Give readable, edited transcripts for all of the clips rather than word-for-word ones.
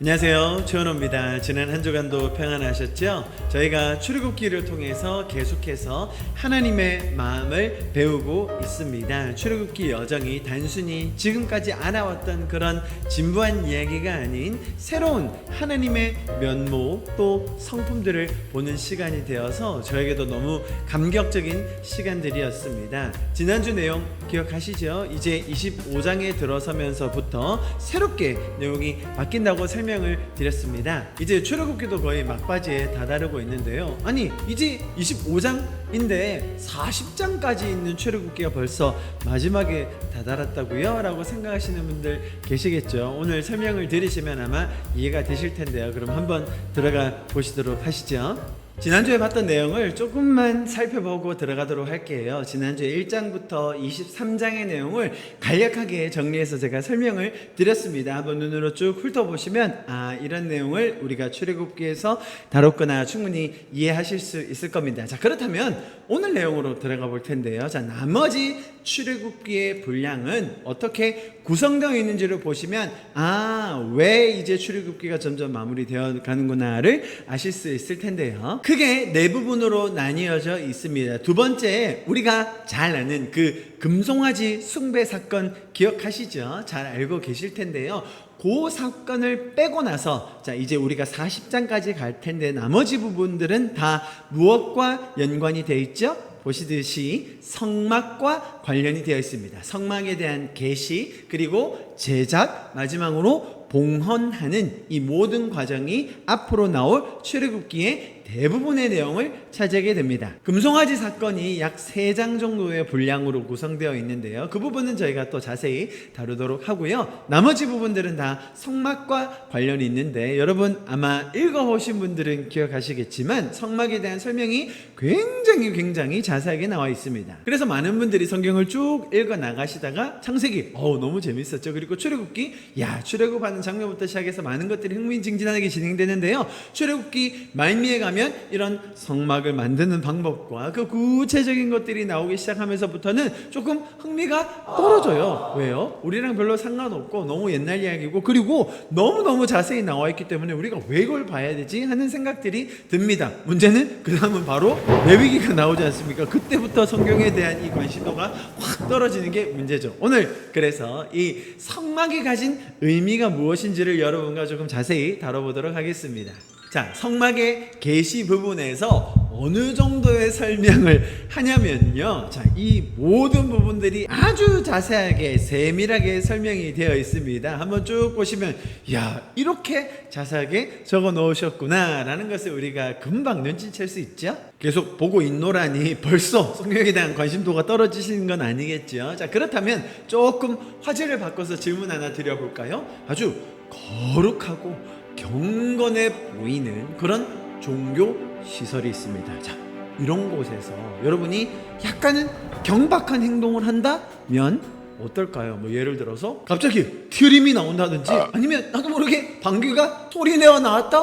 안녕하세요, 최원호입니다. 지난 한 주간도 평안하셨죠? 저희가 출애굽기를 통해서 계속해서 하나님의 마음을 배우고 있습니다. 출애굽기 여정이 단순히 지금까지 알아왔던 그런 진부한 이야기가 아닌 새로운 하나님의 면모 또 성품들을 보는 시간이 되어서 저에게도 너무 감격적인 시간들이었습니다. 지난주 내용 기억하시죠? 이제 25장에 들어서면서부터 새롭게 내용이 바뀐다고 설명을 드렸습니다. 이제 출애굽기도 거의 막바지에 다다르고 있는데요. 아니 이제 25장인데 40장까지 있는 출애굽기가 벌써 마지막에 다다랐다고요? 라고 생각하시는 분들 계시겠죠. 오늘 설명을 들으시면 아마 이해가 되실 텐데요. 그럼 한번 들어가 보시도록 하시죠. 지난주에 봤던 내용을 조금만 살펴보고 들어가도록 할게요. 지난주에 1장부터 23장의 내용을 간략하게 정리해서 제가 설명을 드렸습니다. 한번 눈으로 쭉 훑어보시면 이런 내용을 우리가 출애굽기에서 다뤘구나 충분히 이해하실 수 있을 겁니다. 자, 그렇다면 오늘 내용으로 들어가 볼 텐데요. 자, 나머지 출애굽기의 분량은 어떻게 구성되어 있는지를 보시면 왜 이제 출애굽기가 점점 마무리되어 가는구나를 아실 수 있을 텐데요. 크게 네 부분으로 나뉘어져 있습니다. 두 번째, 우리가 잘 아는 그 금송아지 숭배 사건 기억하시죠? 잘 알고 계실 텐데요. 그 사건을 빼고 나서 자 이제 우리가 40장까지 갈 텐데 나머지 부분들은 다 무엇과 연관이 되어 있죠? 보시듯이 성막과 관련이 되어 있습니다. 성막에 대한 계시 그리고 제작 마지막으로 봉헌하는 이 모든 과정이 앞으로 나올 출애굽기의 대부분의 내용을 차지하게 됩니다. 금송아지 사건이 약 3장 정도의 분량으로 구성되어 있는데요. 그 부분은 저희가 또 자세히 다루도록 하고요. 나머지 부분들은 다 성막과 관련이 있는데 여러분 아마 읽어보신 분들은 기억하시겠지만 성막에 대한 설명이 굉장히 자세하게 나와 있습니다. 그래서 많은 분들이 성경을 쭉 읽어 나가시다가 창세기 너무 재밌었죠. 그리고 출애굽기 출애굽하는 장면부터 시작해서 많은 것들이 흥미진진하게 진행되는데요. 출애굽기 말미에 가면 이런 성막을 만드는 방법과 그 구체적인 것들이 나오기 시작하면서부터는 조금 흥미가 떨어져요. 왜요? 우리랑 별로 상관없고 너무 옛날 이야기고 그리고 너무너무 자세히 나와 있기 때문에 우리가 왜 이걸 봐야 되지? 하는 생각들이 듭니다. 문제는 그 다음은 바로 레위기가 나오지 않습니까? 그때부터 성경에 대한 이 관심도가 확 떨어지는 게 문제죠. 오늘 그래서 이 성막이 가진 의미가 무엇인지를 여러분과 조금 자세히 다뤄보도록 하겠습니다. 자, 성막의 계시 부분에서 어느 정도의 설명을 하냐면요. 자, 이 모든 부분들이 아주 자세하게 세밀하게 설명이 되어 있습니다. 한번 쭉 보시면 이렇게 자세하게 적어 놓으셨구나 라는 것을 우리가 금방 눈치챌 수 있죠. 계속 보고 있노라니 벌써 성경에 대한 관심도가 떨어지시는 건 아니겠죠. 자, 그렇다면 조금 화제를 바꿔서 질문 하나 드려볼까요? 아주 거룩하고 경건해 보이는 그런 종교 시설이 있습니다. 자, 이런 곳에서 여러분이 약간은 경박한 행동을 한다면 어떨까요? 예를 들어서 갑자기 트림이 나온다든지 아니면 나도 모르게 방귀가 소리내어 나왔다?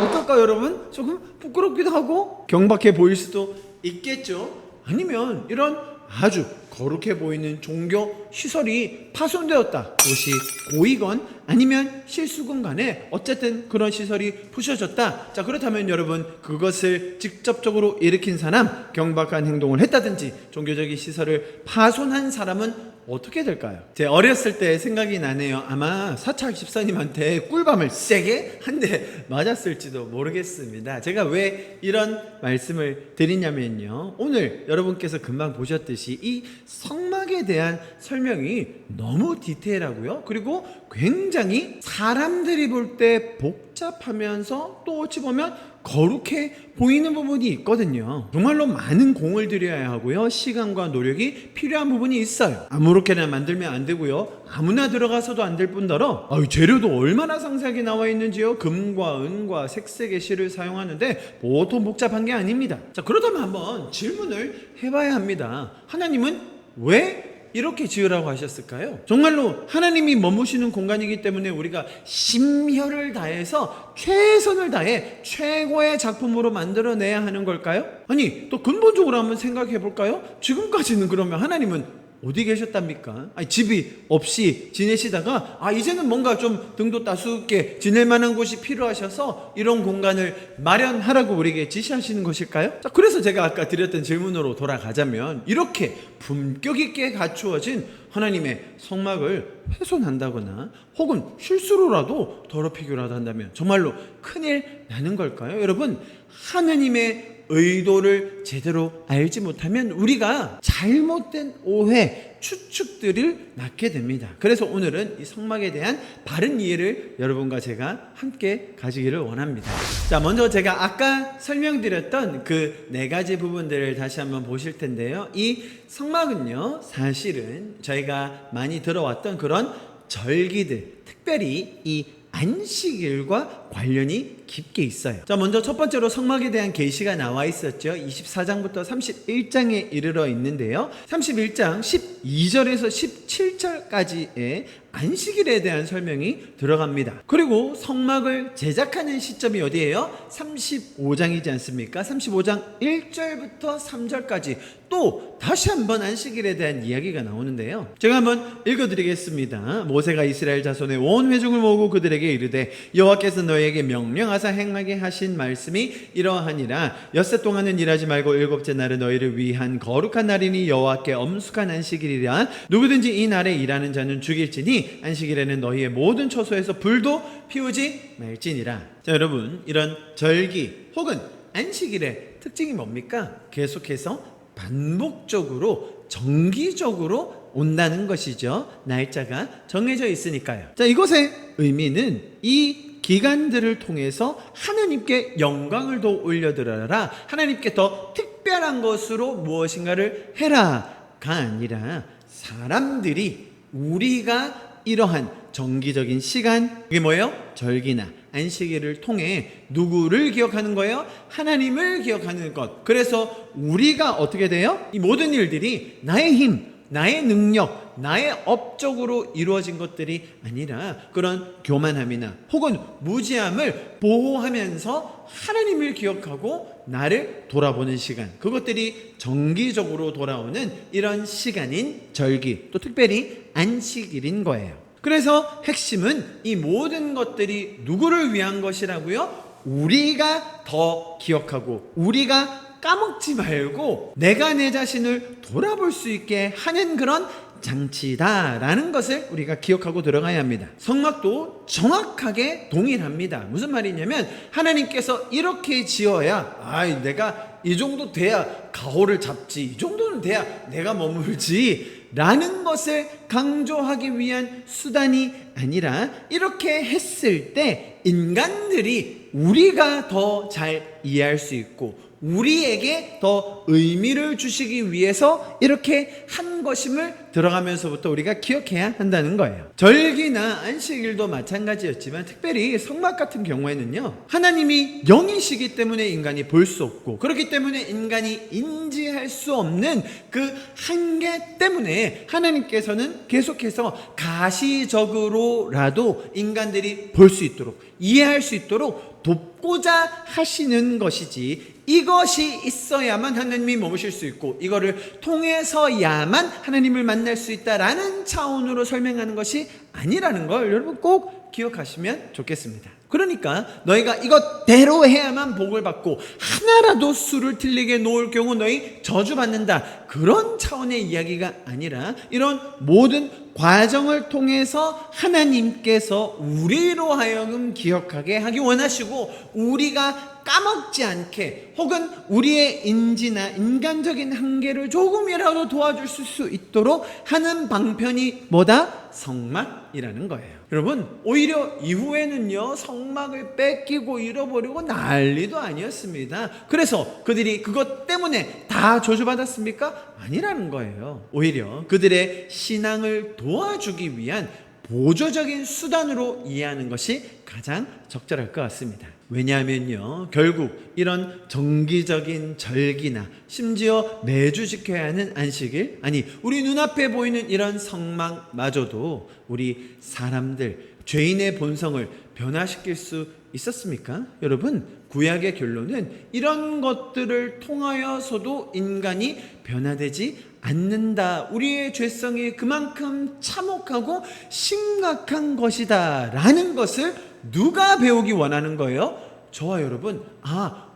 어떨까요, 여러분? 조금 부끄럽기도 하고 경박해 보일 수도 있겠죠. 아니면 이런 아주 거룩해 보이는 종교 시설이 파손되었다. 그것이 고이건 아니면 실수건 간에 어쨌든 그런 시설이 부셔졌다. 자, 그렇다면 여러분 그것을 직접적으로 일으킨 사람, 경박한 행동을 했다든지 종교적인 시설을 파손한 사람은 어떻게 될까요? 제 어렸을 때 생각이 나네요. 아마 사찰 집사님한테 꿀밤을 세게 한 대 맞았을지도 모르겠습니다. 제가 왜 이런 말씀을 드리냐면요, 오늘 여러분께서 금방 보셨듯이 이 성막에 대한 설명이 너무 디테일하고요, 그리고 굉장히 사람들이 볼 때 복잡하면서 또 어찌 보면 거룩해 보이는 부분이 있거든요. 정말로 많은 공을 들여야 하고요, 시간과 노력이 필요한 부분이 있어요. 아무렇게나 만들면 안 되고요, 아무나 들어가서도 안 될 뿐더러 재료도 얼마나 상세하게 나와 있는지요. 금과 은과 색색의 실을 사용하는데 보통 복잡한 게 아닙니다. 자, 그렇다면 한번 질문을 해봐야 합니다. 하나님은 왜 이렇게 지으라고 하셨을까요? 정말로 하나님이 머무시는 공간이기 때문에 우리가 심혈을 다해서 최선을 다해 최고의 작품으로 만들어내야 하는 걸까요? 아니, 또 근본적으로 한번 생각해 볼까요? 지금까지는 그러면 하나님은 어디 계셨답니까? 아니, 집이 없이 지내시다가 이제는 뭔가 좀 등도 따숩게 지낼 만한 곳이 필요하셔서 이런 공간을 마련하라고 우리에게 지시하시는 것일까요? 자, 그래서 제가 아까 드렸던 질문으로 돌아가자면, 이렇게 품격 있게 갖추어진 하나님의 성막을 훼손한다거나 혹은 실수로라도 더럽히기라도 한다면 정말로 큰일 나는 걸까요? 여러분, 하나님의 의도를 제대로 알지 못하면 우리가 잘못된 오해, 추측들을 낳게 됩니다. 그래서 오늘은 이 성막에 대한 바른 이해를 여러분과 제가 함께 가지기를 원합니다. 자, 먼저 제가 아까 설명드렸던 그 4가지 부분들을 다시 한번 보실 텐데요. 이 성막은요, 사실은 저희가 많이 들어왔던 그런 절기들, 특별히 이 안식일과 관련이 깊게 있어요. 자, 먼저 첫 번째로 성막에 대한 계시가 나와 있었죠. 24장부터 31장에 이르러 있는데요. 31장 12절에서 17절까지의 안식일에 대한 설명이 들어갑니다. 그리고 성막을 제작하는 시점이 어디예요? 35장이지 않습니까? 35장 1절부터 3절까지 또 다시 한번 안식일에 대한 이야기가 나오는데요. 제가 한번 읽어드리겠습니다. 모세가 이스라엘 자손의 온 회중을 모으고 그들에게 이르되 여호와께서 너희에게 명령하사 행하게 하신 말씀이 이러하니라. 엿새 동안은 일하지 말고 7째 날은 너희를 위한 거룩한 날이니 여호와께 엄숙한 안식일이라. 누구든지 이 날에 일하는 자는 죽일지니 안식일에는 너희의 모든 처소에서 불도 피우지 말지니라. 자, 여러분, 이런 절기 혹은 안식일의 특징이 뭡니까? 계속해서 반복적으로 정기적으로 온다는 것이죠. 날짜가 정해져 있으니까요. 자, 이것의 의미는 이 기간들을 통해서 하나님께 영광을 더 올려드려라, 하나님께 더 특별한 것으로 무엇인가를 해라가 아니라 사람들이 우리가 이러한 정기적인 시간, 이게 뭐예요? 절기나 안식일을 통해 누구를 기억하는 거예요? 하나님을 기억하는 것. 그래서 우리가 어떻게 돼요? 이 모든 일들이 나의 힘, 나의 능력, 나의 업적으로 이루어진 것들이 아니라 그런 교만함이나 혹은 무지함을 보호하면서 하나님을 기억하고 나를 돌아보는 시간, 그것들이 정기적으로 돌아오는 이런 시간인 절기, 또 특별히 안식일인 거예요. 그래서 핵심은 이 모든 것들이 누구를 위한 것이라고요? 우리가 더 기억하고 우리가 까먹지 말고 내가 내 자신을 돌아볼 수 있게 하는 그런 장치다라는 것을 우리가 기억하고 들어가야 합니다. 성막도 정확하게 동일합니다. 무슨 말이냐면 하나님께서 이렇게 지어야 내가 이 정도 돼야 가호를 잡지, 이 정도는 돼야 내가 머물지 라는 것을 강조하기 위한 수단이 아니라 이렇게 했을 때 인간들이 우리가 더 잘 이해할 수 있고 우리에게 더 의미를 주시기 위해서 이렇게 한 것임을 들어가면서부터 우리가 기억해야 한다는 거예요. 절기나 안식일도 마찬가지였지만 특별히 성막 같은 경우에는요, 하나님이 영이시기 때문에 인간이 볼 수 없고 그렇기 때문에 인간이 인지할 수 없는 그 한계 때문에 하나님께서는 계속해서 가시적으로라도 인간들이 볼 수 있도록 이해할 수 있도록 돕고자 하시는 것이지, 이것이 있어야만 하나님이 머무실 수 있고 이거를 통해서야만 하나님을 만날 수 있다라는 차원으로 설명하는 것이 아니라는 걸 여러분 꼭 기억하시면 좋겠습니다. 그러니까 너희가 이것대로 해야만 복을 받고 하나라도 수를 틀리게 놓을 경우 너희 저주받는다, 그런 차원의 이야기가 아니라 이런 모든 과정을 통해서 하나님께서 우리로 하여금 기억하게 하기 원하시고 우리가 까먹지 않게 혹은 우리의 인지나 인간적인 한계를 조금이라도 도와줄 수 있도록 하는 방편이 뭐다? 성막이라는 거예요. 여러분, 오히려 이후에는요 성막을 뺏기고 잃어버리고 난리도 아니었습니다. 그래서 그들이 그것 때문에 다 저주받았습니까? 아니라는 거예요. 오히려 그들의 신앙을 도와주기 위한 보조적인 수단으로 이해하는 것이 가장 적절할 것 같습니다. 왜냐하면요, 결국 이런 정기적인 절기나 심지어 매주 지켜야 하는 안식일, 아니 우리 눈앞에 보이는 이런 성막마저도 우리 사람들, 죄인의 본성을 변화시킬 수 있었습니까? 여러분, 구약의 결론은 이런 것들을 통하여서도 인간이 변화되지 않는다. 우리의 죄성이 그만큼 참혹하고 심각한 것이다 라는 것을 누가 배우기 원하는 거예요? 저와 여러분.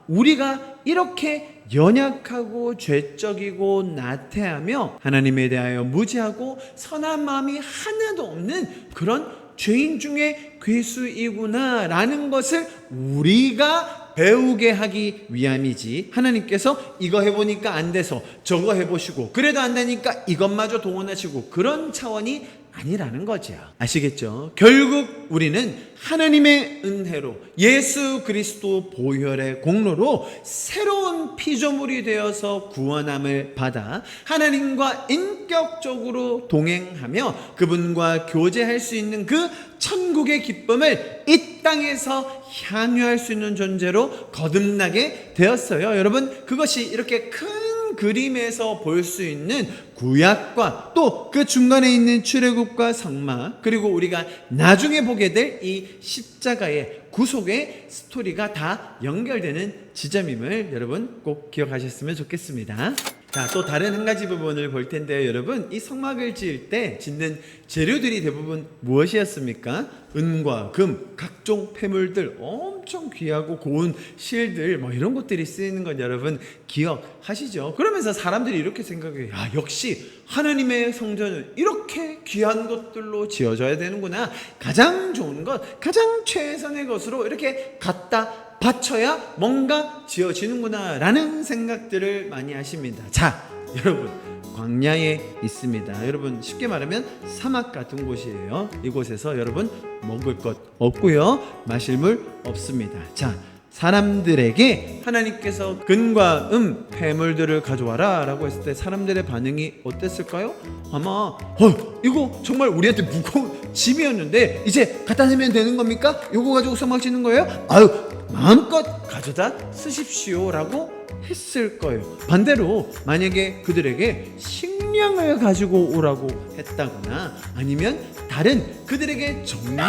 우리가 이렇게 연약하고 죄적이고 나태하며 하나님에 대하여 무지하고 선한 마음이 하나도 없는 그런 죄인 중에 괴수이구나 라는 것을 우리가 배우게 하기 위함이지, 하나님께서 이거 해보니까 안 돼서 저거 해보시고 그래도 안 되니까 이것마저 동원하시고 그런 차원이 아니라는 거죠. 아시겠죠? 결국 우리는 하나님의 은혜로 예수 그리스도 보혈의 공로로 새로운 피조물이 되어서 구원함을 받아 하나님과 인격적으로 동행하며 그분과 교제할 수 있는 그 천국의 기쁨을 이 땅에서 향유할 수 있는 존재로 거듭나게 되었어요. 여러분, 그것이 이렇게 큰 그림에서 볼 수 있는 구약과 또 그 중간에 있는 출애굽과 성막, 그리고 우리가 나중에 보게 될 이 십자가의 구속의 스토리가 다 연결되는 지점임을 여러분 꼭 기억하셨으면 좋겠습니다. 자, 또 다른 한 가지 부분을 볼 텐데요. 여러분, 이 성막을 지을 때 짓는 재료들이 대부분 무엇이었습니까? 은과 금, 각종 폐물들, 엄청 귀하고 고운 실들, 이런 것들이 쓰이는 건 여러분 기억하시죠? 그러면서 사람들이 이렇게 생각해요. 역시 하나님의 성전은 이렇게 귀한 것들로 지어져야 되는구나. 가장 좋은 것, 가장 최선의 것으로 이렇게 갖다 바쳐야 뭔가 지어지는구나 라는 생각들을 많이 하십니다. 자, 여러분, 광야에 있습니다. 여러분, 쉽게 말하면 사막 같은 곳이에요. 이곳에서 여러분 먹을 것 없고요, 마실 물 없습니다. 자, 사람들에게 하나님께서 금과 폐물들을 가져와라 라고 했을 때 사람들의 반응이 어땠을까요? 아마 이거 정말 우리한테 무거운 짐이었는데 이제 갖다 내면 되는 겁니까? 이거 가지고 성막 짓는 거예요? 마음껏 가져다 쓰십시오 라고 했을 거예요. 반대로 만약에 그들에게 식량을 가지고 오라고 했다거나 아니면 다른 그들에게 정말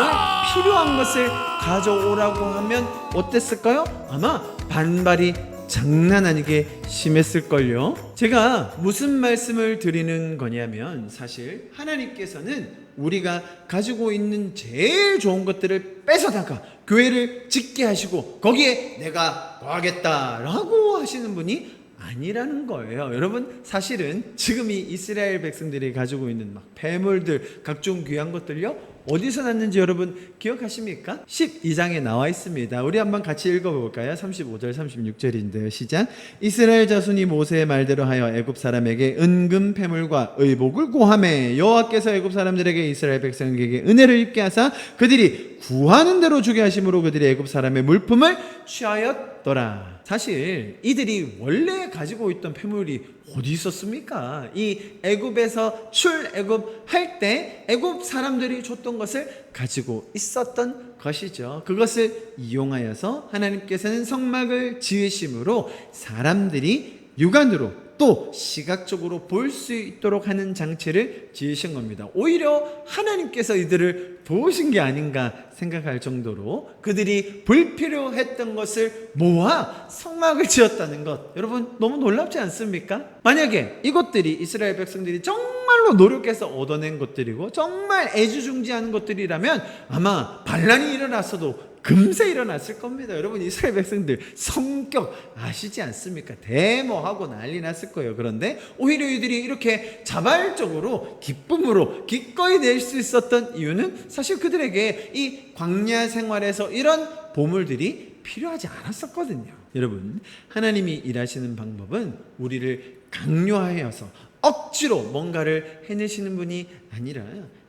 필요한 것을 가져오라고 하면 어땠을까요? 아마 반발이 장난 아니게 심했을걸요. 제가 무슨 말씀을 드리는 거냐면, 사실 하나님께서는 우리가 가지고 있는 제일 좋은 것들을 뺏어다가 교회를 짓게 하시고 거기에 내가 거하겠다라고 하시는 분이 아니라는 거예요. 여러분, 사실은 지금 이 이스라엘 백성들이 가지고 있는 폐물들, 각종 귀한 것들요, 어디서 났는지 여러분 기억하십니까? 12장에 나와 있습니다. 우리 한번 같이 읽어볼까요? 35절 36절인데요. 시작. 이스라엘 자손이 모세의 말대로 하여 애굽 사람에게 은금 폐물과 의복을 고하매 여호와께서 애굽 사람들에게 이스라엘 백성에게 은혜를 입게 하사 그들이 구하는 대로 주게 하심으로 그들이 애굽 사람의 물품을 취하였더라. 사실 이들이 원래 가지고 있던 폐물이 어디 있었습니까? 이 애굽에서 출애굽 할 때 애굽 사람들이 줬던 것을 가지고 있었던 것이죠. 그것을 이용하여서 하나님께서는 성막을 지으심으로 사람들이 육안으로 또 시각적으로 볼 수 있도록 하는 장치를 지으신 겁니다. 오히려 하나님께서 이들을 도우신 게 아닌가 생각할 정도로 그들이 불필요했던 것을 모아 성막을 지었다는 것, 여러분 너무 놀랍지 않습니까? 만약에 이것들이 이스라엘 백성들이 정말로 노력해서 얻어낸 것들이고 정말 애지중지하는 것들이라면 아마 반란이 일어났어도 금세 일어났을 겁니다. 여러분, 이스라엘 백성들 성격 아시지 않습니까? 데모하고 난리 났을 거예요. 그런데 오히려 이들이 이렇게 자발적으로 기쁨으로 기꺼이 낼 수 있었던 이유는 사실 그들에게 이 광야 생활에서 이런 보물들이 필요하지 않았었거든요. 여러분, 하나님이 일하시는 방법은 우리를 강요하여서 억지로 뭔가를 해내시는 분이 아니라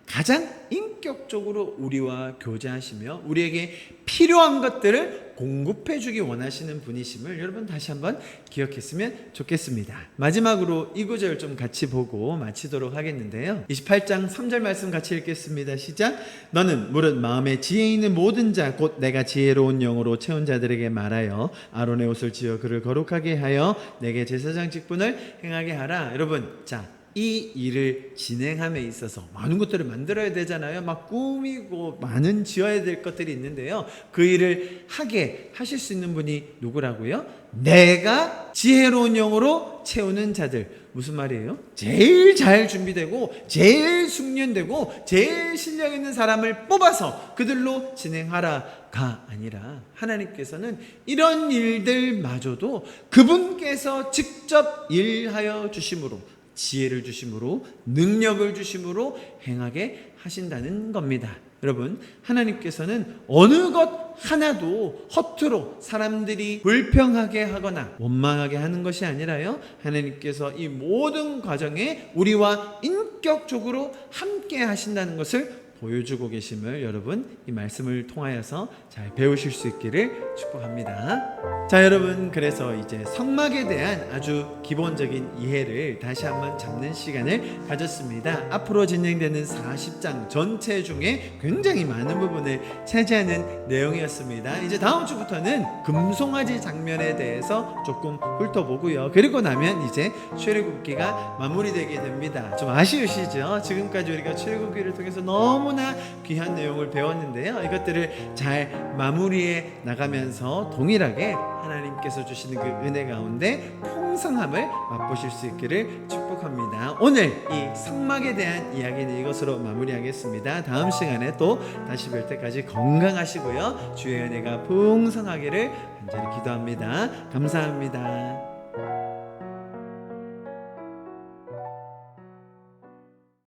가장 인격적으로 우리와 교제하시며 우리에게 필요한 것들을 공급해 주기 원하시는 분이심을 여러분 다시 한번 기억했으면 좋겠습니다. 마지막으로 이 구절 좀 같이 보고 마치도록 하겠는데요. 28장 3절 말씀 같이 읽겠습니다. 시작. 너는 무릇 마음에 지혜 있는 모든 자 곧 내가 지혜로운 영으로 채운 자들에게 말하여 아론의 옷을 지어 그를 거룩하게 하여 내게 제사장 직분을 행하게 하라. 여러분, 자, 이 일을 진행함에 있어서 많은 것들을 만들어야 되잖아요. 막 꾸미고 많은 지어야 될 것들이 있는데요. 그 일을 하게 하실 수 있는 분이 누구라고요? 내가 지혜로운 영으로 채우는 자들. 무슨 말이에요? 제일 잘 준비되고 제일 숙련되고 제일 실력 있는 사람을 뽑아서 그들로 진행하라가 아니라 하나님께서는 이런 일들마저도 그분께서 직접 일하여 주심으로, 지혜를 주심으로, 능력을 주심으로 행하게 하신다는 겁니다. 여러분, 하나님께서는 어느 것 하나도 허투루 사람들이 불평하게 하거나 원망하게 하는 것이 아니라요, 하나님께서 이 모든 과정에 우리와 인격적으로 함께 하신다는 것을 보여주고 계심을 여러분 이 말씀을 통하여서 잘 배우실 수 있기를 축복합니다. 자, 여러분, 그래서 이제 성막에 대한 아주 기본적인 이해를 다시 한번 잡는 시간을 가졌습니다. 앞으로 진행되는 40장 전체 중에 굉장히 많은 부분을 차지하는 내용이었습니다. 이제 다음 주부터는 금송아지 장면에 대해서 조금 훑어보고요. 그리고 나면 이제 출애굽기가 마무리되게 됩니다. 좀 아쉬우시죠? 지금까지 우리가 출애굽기를 통해서 너무나 귀한 내용을 배웠는데요. 이것들을 잘 마무리해 나가면서 동일하게 하나님께서 주시는 그 은혜 가운데 풍성함을 맛보실 수 있기를 축복합니다. 오늘 이 성막에 대한 이야기는 이것으로 마무리하겠습니다. 다음 시간에 또 다시 뵐 때까지 건강하시고요, 주의 은혜가 풍성하기를 간절히 기도합니다. 감사합니다.